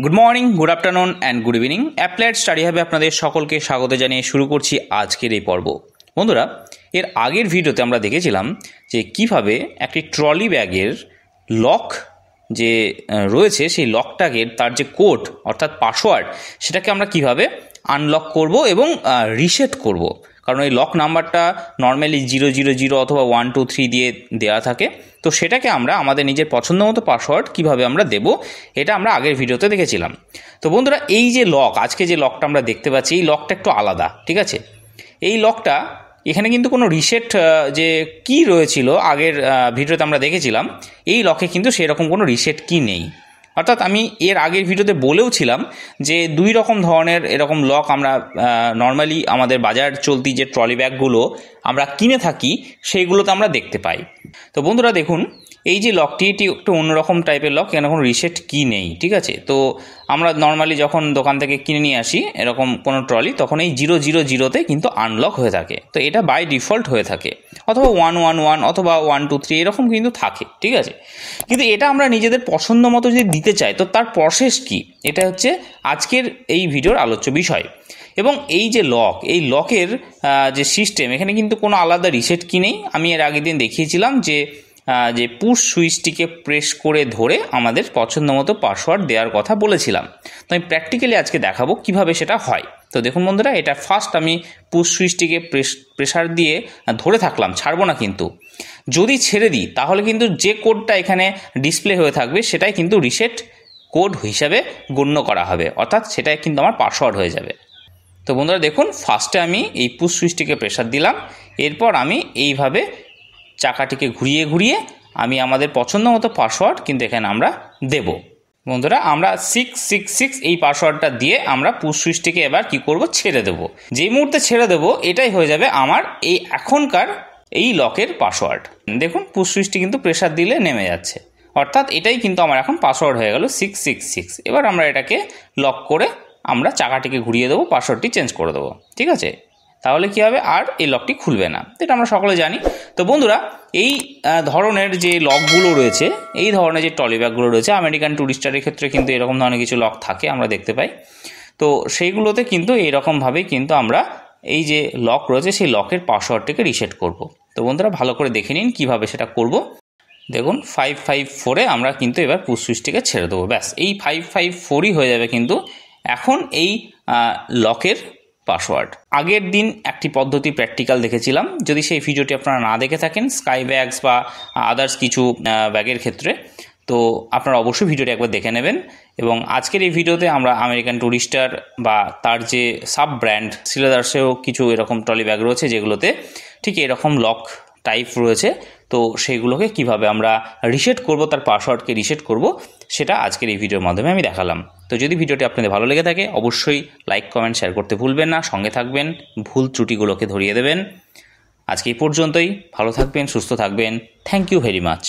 Good morning, good afternoon and good evening. Applied study হাবে আপনাদের সকলকে স্বাগত জানিয়ে শুরু করছি আজকের এই পর্ব। বন্ধুরা, এর আগের ভিডিওতে আমরা দেখেছিলাম যে কিভাবে একটি ট্রলি ব্যাগের লক যে রয়েছে সেই লকটাকে তার যে কোড অর্থাৎ পাসওয়ার্ড সেটাকে আমরা কিভাবে আনলক করব এবং রিসেট করব। কারণ এই লক নাম্বারটা নর্মালি 000 অথবা 123 দিয়ে দেওয়া থাকে, তো সেটাকে আমরা আমাদের নিজের পছন্দ মতো পাসওয়ার্ড কীভাবে আমরা দেব এটা আমরা আগের ভিডিওতে দেখেছিলাম। তো বন্ধুরা, এই যে লক, আজকে যে লকটা আমরা দেখতে পাচ্ছি এই লকটা একটু আলাদা, ঠিক আছে। এই লকটা এখানে কিন্তু কোনো রিসেট যে কি রয়েছিল আগের ভিডিওতে আমরা দেখেছিলাম, এই লকে কিন্তু সেরকম কোনো রিসেট কি নেই। অর্থাৎ আমি এর আগের ভিডিওতে বলেও ছিলাম যে দুই রকম ধরনের এরকম লক আমরা নর্মালি আমাদের বাজার চলতি যে ট্রলি ব্যাগগুলো আমরা কিনে থাকি সেইগুলোতে আমরা দেখতে পাই। তো বন্ধুরা দেখুন, এই যে লকটি এটি একটু অন্যরকম টাইপের লক, এখানে কোনো রিসেট কি নেই, ঠিক আছে। তো আমরা নর্মালি যখন দোকান থেকে কিনে নিয়ে আসি এরকম কোনো ট্রলি, তখন এই 000তে কিন্তু আনলক হয়ে থাকে। তো এটা বাই ডিফল্ট হয়ে থাকে, অথবা 111 অথবা 123 এরকম কিন্তু থাকে, ঠিক আছে। কিন্তু এটা আমরা নিজেদের পছন্দ মতো যদি দিতে চাই তো তার প্রসেস কি, এটা হচ্ছে আজকের এই ভিডিওর আলোচ্য বিষয়। এবং এই যে লক, এই লকের যে সিস্টেম, এখানে কিন্তু কোনো আলাদা রিসেট কি নেই। আমি এর আগের দিন দেখিয়েছিলাম যে পুশ সুইচটিকে প্রেস করে ধরে আমাদের পছন্দ মতো পাসওয়ার্ড দেওয়ার কথা বলেছিলাম। তো আমি প্র্যাকটিক্যালি আজকে দেখাবো কিভাবে সেটা হয়। তো দেখুন বন্ধুরা, এটা ফার্স্ট আমি পুশ সুইচটিকে প্রেসার দিয়ে ধরে থাকলাম, ছাড়বো না কিন্তু। যদি ছেড়ে দিই তাহলে কিন্তু যে কোডটা এখানে ডিসপ্লে হয়ে থাকবে সেটাই কিন্তু রিসেট কোড হিসাবে গণ্য করা হবে, অর্থাৎ সেটাই কিন্তু আমার পাসওয়ার্ড হয়ে যাবে। তো বন্ধুরা দেখুন, ফার্স্টে আমি এই পুশ সুইচটিকে প্রেসার দিলাম, এরপর আমি এইভাবে চাকাটিকে ঘুরিয়ে ঘুরিয়ে আমি আমাদের পছন্দ মতো পাসওয়ার্ড কিন্তু এখানে আমরা দেব। বন্ধুরা, আমরা 666 এই পাসওয়ার্ডটা দিয়ে আমরা পুশ সুইচটিকে এবার কি করব, ছেড়ে দেব। যেই মুহূর্তে ছেড়ে দেব এটাই হয়ে যাবে আমার এই এখনকার এই লকের পাসওয়ার্ড। দেখুন, পুশ সুইচটি কিন্তু প্রেসার দিলে নেমে যাচ্ছে, অর্থাৎ এটাই কিন্তু আমার এখন পাসওয়ার্ড হয়ে গেল 666। এবার আমরা এটাকে লক করে আমরা চাকাটিকে ঘুরিয়ে দেবো, পাসওয়ার্ডটি চেঞ্জ করে দেবো, ঠিক আছে। তাহলে কী হবে, আর এই লকটি খুলবে না, এটা আমরা সকলে জানি। তো বন্ধুরা, এই ধরনের যে লকগুলো রয়েছে, এই ধরনের যে ট্রলি ব্যাগগুলো রয়েছে, আমেরিকান টুরিস্টারের ক্ষেত্রে কিন্তু এরকম ধরনের কিছু লক থাকে, আমরা দেখতে পাই। তো সেইগুলোতে কিন্তু এইরকমভাবেই কিন্তু আমরা এই যে লক রয়েছে সেই লকের পাসওয়ার্ডটিকে রিসেট করব। তো বন্ধুরা, ভালো করে দেখে নিন কীভাবে সেটা করব। দেখুন, 554-এ আমরা কিন্তু এবার পুশ সুইচটিকে ছেড়ে দেবো, ব্যাস এই 554ই হয়ে যাবে কিন্তু এখন এই লকের পাসওয়ার্ড। আগের দিন একটি পদ্ধতি প্র্যাকটিক্যাল দেখেছিলাম, যদি সেই ভিডিওটি আপনারা না দেখে থাকেন স্কাই ব্যাগস বা আদার্স কিছু ব্যাগের ক্ষেত্রে, তো আপনারা অবশ্যই ভিডিওটি একবার দেখে নেবেন। এবং আজকের এই ভিডিওতে আমরা আমেরিকান টুরিস্টার বা তার যে সাব ব্র্যান্ড সিলেদার্সেও কিছু এরকম ট্রলি ব্যাগ রয়েছে যেগুলোতে ঠিক এরকম লক টাইপ রয়েছে, তো সেইগুলোকে কিভাবে আমরা রিসেট করব, তার পাসওয়ার্ডকে রিসেট করব, সেটা আজকের এই ভিডিওর মাধ্যমে আমি দেখালাম। তো যদি ভিডিওটি আপনাদের ভালো লেগে থাকে অবশ্যই লাইক, কমেন্ট, শেয়ার করতে ভুলবেন না, সঙ্গে থাকবেন, ভুল ত্রুটিগুলোকে ধরিয়ে দেবেন। আজকে এই পর্যন্তই, ভালো থাকবেন, সুস্থ থাকবেন। Thank you very much.